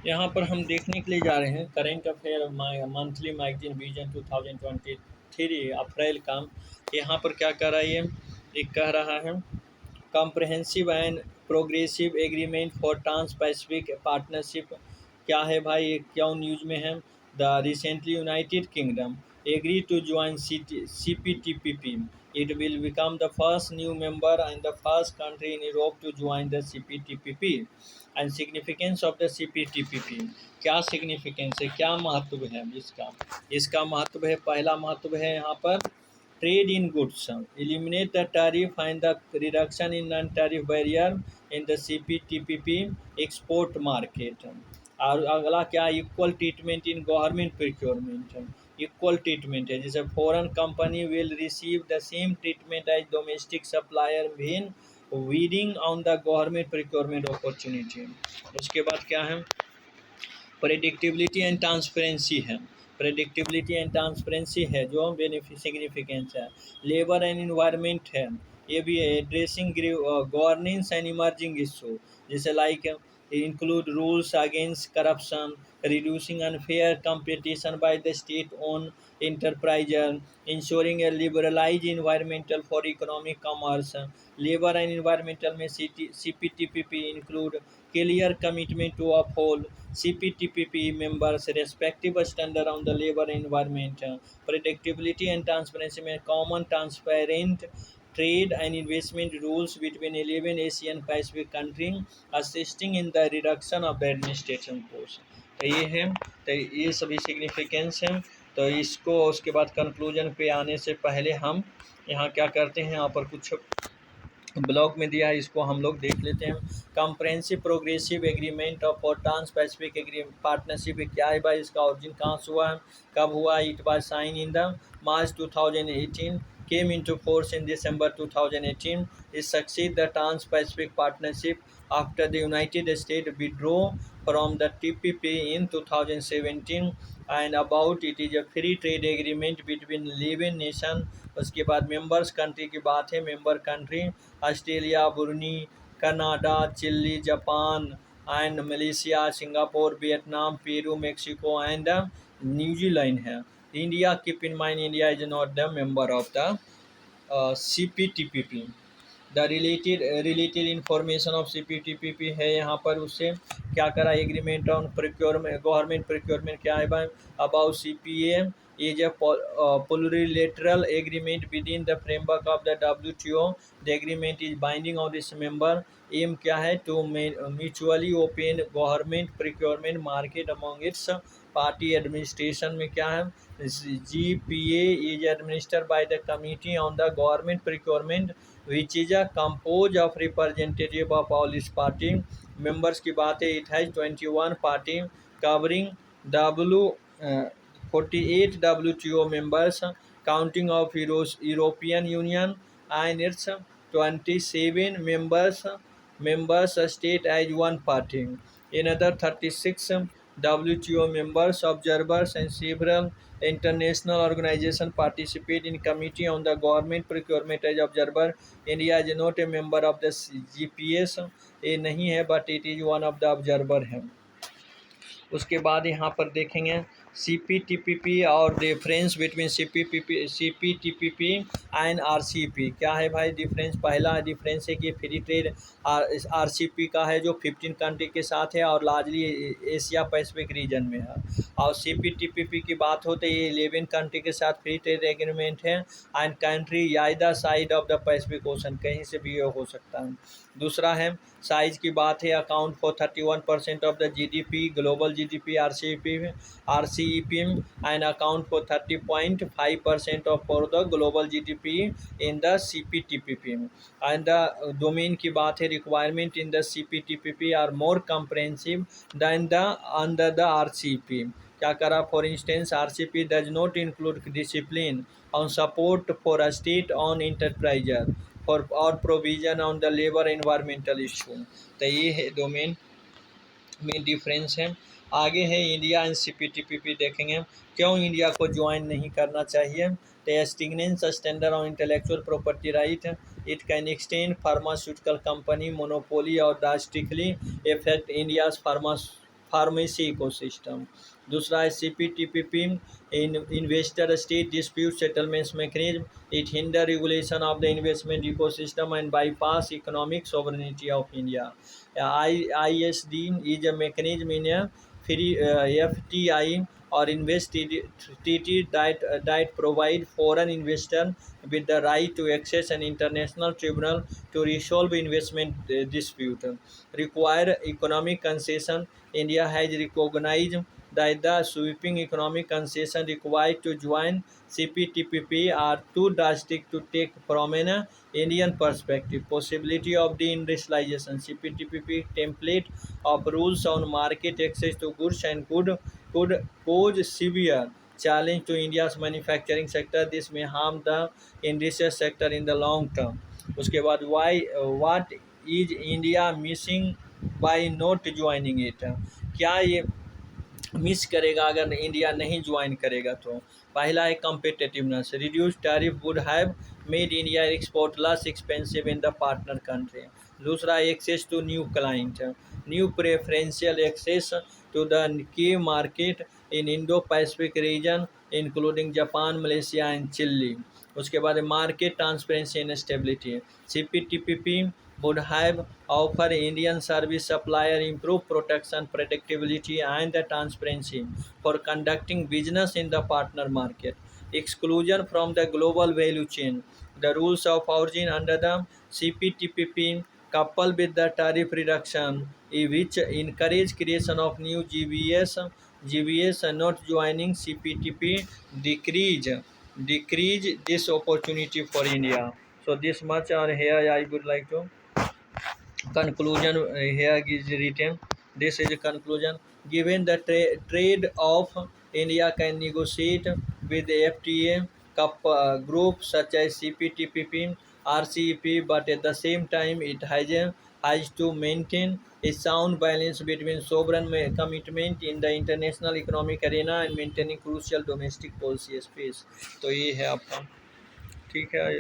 यहाँ पर हम देखने के लिए जा रहे हैं current affair monthly magazine vision 2023 अप्रैल का। यहाँ पर क्या कर रहा है ये कह रहा है comprehensive and progressive agreement for trans Pacific partnership. क्या है भाई, ये क्यों न्यूज़ में है? The recently United Kingdom agree to join CPTPP. It will become the first new member and the first country in Europe to join the CPTPP. And significance of the CPTPP, क्या significance है, क्या महत्व है इसका? इसका महत्व है, पहला महत्व है यहाँ पर trade in goods, eliminate the tariff and the reduction in non-tariff barrier in the CPTPP export market. और अगला क्या, equal treatment in government procurement. Equal treatment है, जैसे foreign company will receive the same treatment as domestic supplier when bidding on the government procurement opportunity. उसके बाद क्या है, predictability and transparency है। प्रेडिक्टेबिलिटी एंड ट्रांसपेरेंसी है जो बेनिफिट सिग्निफिकेंस है। लेबर एंड इन्वायरमेंट है, ये भी है। Addressing governance and emerging issue, जैसे like include rules against corruption, reducing unfair competition by the state-owned enterprises, ensuring a liberalized environmental for economic commerce. Labor and environmental में CPTPP include clear commitment to uphold CPTPP members' respective standard on the labor and environment. Predictability and transparency में common transparent trade and investment rules between 11 Asian Pacific countries, assisting in the reduction of the administration cost. तो ये है, तो ये सभी significance हैं। तो इसको उसके बाद कंक्लूजन पे आने से पहले हम यहाँ क्या करते हैं, यहाँ पर कुछ ब्लॉग में दिया है, इसको हम लोग देख लेते हैं। Comprehensive progressive agreement of for trans Pacific agreement partnership क्या है भाई, इसका ओरिजिन कहाँ से हुआ है, कब हुआ? It was sign in the March 2018, came into force in December 2018. It succeed the Trans-Pacific Partnership after the United States withdrew from the TPP in 2017. And about it is a free trade agreement between 11 nations. उसके बाद members country की बात है, member country Australia, Brunei, Canada, Chile, Japan and Malaysia, Singapore, Vietnam, Peru, Mexico and New Zealand है। India, keep in mind, India is not the member of the CPTPP। The related information of CPTPP है, यहाँ पर उससे क्या करा, agreement on procurement, government procurement क्या है भाई, about CPA is a plurilateral agreement within the framework of the WTO. The agreement is binding on its member. Aim क्या है, to mutually open government procurement market among its party. Administration में क्या है, GPA is administered by the committee on the government procurement which is a compose of representative of all is party. Members की बात है, it has 21 party covering W 48 WTO members, counting of European Union and its 27 members state as one party. Another 36 WTO members, observers, and several international organizations participate in committee on the government procurement as observer. India is not a member of the GPS, ये नहीं है, but it is one of the observer है। उसके बाद यहाँ पर देखेंगे CPTPP और difference between CPTPP and RCP क्या है भाई डिफरेंस। पहला डिफरेंस है कि फ्री ट्रेड RCP का है जो 15 कंट्री के साथ है और लार्जली एशिया पैसिफिक रीजन में है। और CPTPP की बात हो तो ये 11 कंट्री के साथ फ्री ट्रेड एग्रीमेंट है and country either side of the Pacific ocean, कहीं से भी हो सकता है। दूसरा है साइज की बात है, account for 31% of the GDP global GDP RCEP and account for 30.5% of for the global GDP in the CPTPP। And the domain की बात है, requirement in the CPTPP are more comprehensive than the under the RCEP। क्या करा, for instance RCP does not include discipline on support for a state on enterprises for और provision on the labour environmental issue. तो ये है domain में difference है। आगे है इंडिया एंड CPTPP देखेंगे, क्यों इंडिया को ज्वाइन नहीं करना चाहिए। तो stringent standard on intellectual property right, it can extend pharmaceutical company monopoly और drastically effect India's pharmacy ecosystem. दूसरा है CPTPP, in investor state dispute settlements mechanism, it hinder regulation of the investment ecosystem and bypass economic sovereignty of India. ISD is a mechanism in a free FTI or invest treaty that provide foreign investor with the right to access an international tribunal to resolve investment dispute. Require economic concession. India has recognized that the sweeping economic concession required to join CPTPP are too drastic to take from an Indian perspective. Possibility of deindustrialization. CPTPP template of rules on market access to goods and could pose severe challenge to India's manufacturing sector. This may harm the industrial sector in the long term. उसके बाद what is India missing by not joining it? क्या ये miss करेगा अगर India नहीं join करेगा? तो पहला है competitiveness, reduce tariff would have made India export less expensive in the partner country. दूसरा है access to new client, new preferential access to the key market in Indo Pacific region including Japan, Malaysia and Chile. उसके बाद market transparency and stability, CPTPP would have offer Indian service supplier improved protection, predictability and the transparency for conducting business in the partner market. Exclusion from the global value chain. The rules of origin under the CPTPP coupled with the tariff reduction which encourage creation of new GVS not joining CPTP decrease this opportunity for India. So this much or here I would like to conclusion here is written. This is a conclusion. Given the trade off, India can negotiate with the FTA group such as CPTPP, RCEP, but at the same time it has to maintain a sound balance between sovereign commitment in the international economic arena and maintaining crucial domestic policy space. तो ये है आपका, ठीक है।